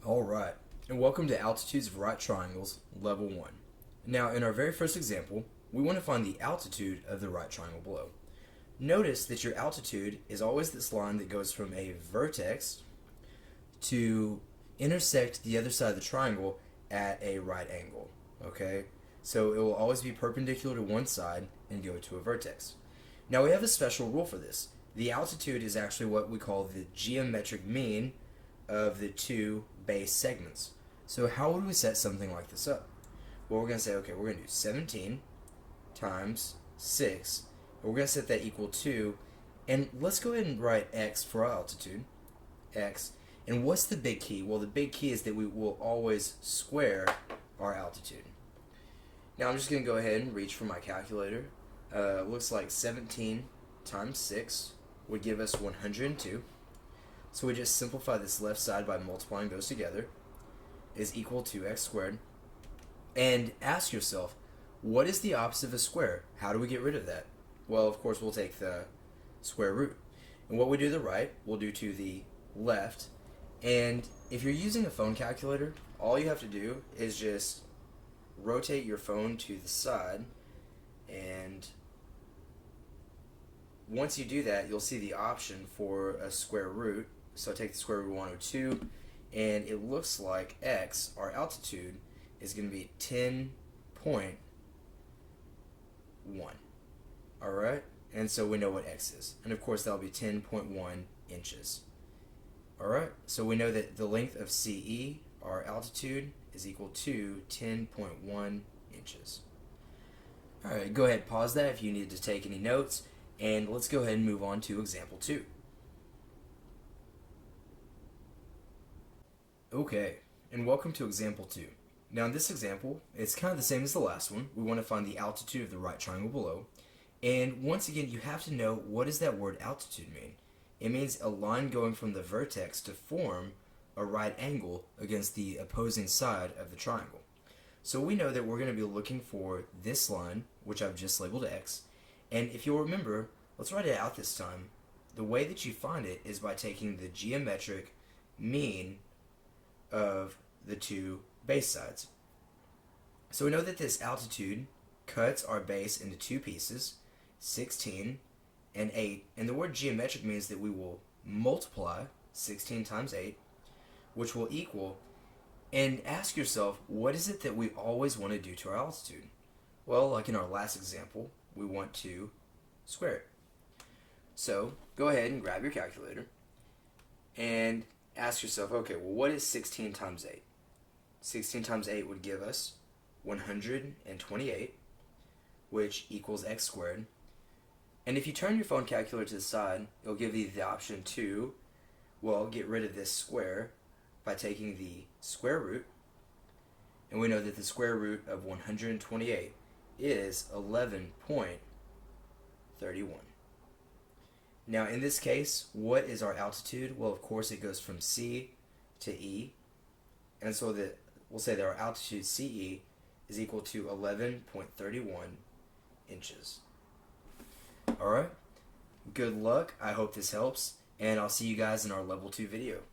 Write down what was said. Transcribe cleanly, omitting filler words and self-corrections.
Alright, and welcome to Altitudes of Right Triangles, Level 1. Now, in our very first example, we want to find the altitude of the right triangle below. Notice that your altitude is always this line that goes from a vertex to intersect the other side of the triangle at a right angle, okay? So it will always be perpendicular to one side and go to a vertex. Now we have a special rule for this. The altitude is actually what we call the geometric mean of the two base segments. So how would we set something like this up? Well, we're going to say, okay, we're going to do 17 times 6, and we're going to set that equal to, and let's go ahead and write x for our altitude, x. And what's the big key? Well, the big key is that we will always square our altitude. Now I'm just going to go ahead and reach for my calculator. Looks like 17 times 6 would give us 102. So we just simplify this left side by multiplying those together is equal to x squared. And ask yourself, what is the opposite of a square? How do we get rid of that? Well, of course, we'll take the square root. And what we do to the right, we'll do to the left. And if you're using a phone calculator, all you have to do is just rotate your phone to the side, and once you do that, you'll see the option for a square root. So take the square root of 102, and it looks like x, our altitude, is going to be 10.1. Alright? And so we know what x is. And of course that'll be 10.1 inches. Alright? So we know that the length of CE, our altitude, is equal to 10.1 inches. Alright, go ahead, pause that if you need to take any notes, and let's go ahead and move on to example 2. Okay, and welcome to example 2. Now in this example, it's kind of the same as the last one. We want to find the altitude of the right triangle below. And once again, you have to know, what does that word altitude mean? It means a line going from the vertex to form a right angle against the opposing side of the triangle. So we know that we're going to be looking for this line, which I've just labeled x. And if you'll remember, let's write it out this time. The way that you find it is by taking the geometric mean of the two base sides. So we know that this altitude cuts our base into two pieces, 16 and 8. And the word geometric means that we will multiply 16 times 8, which will equal, and ask yourself, what is it that we always want to do to our altitude? Well, like in our last example, we want to square it. So go ahead and grab your calculator and ask yourself, okay, well, what is 16 times 8? 16 times 8 would give us 128, which equals x squared. And if you turn your phone calculator to the side, it'll give you the option to, well, get rid of this square by taking the square root. And we know that the square root of 128 is 11.31. Now in this case, what is our altitude? Well, of course it goes from C to E. And so that we'll say that our altitude CE is equal to 11.31 inches. Alright, good luck. I hope this helps, and I'll see you guys in our level 2 video.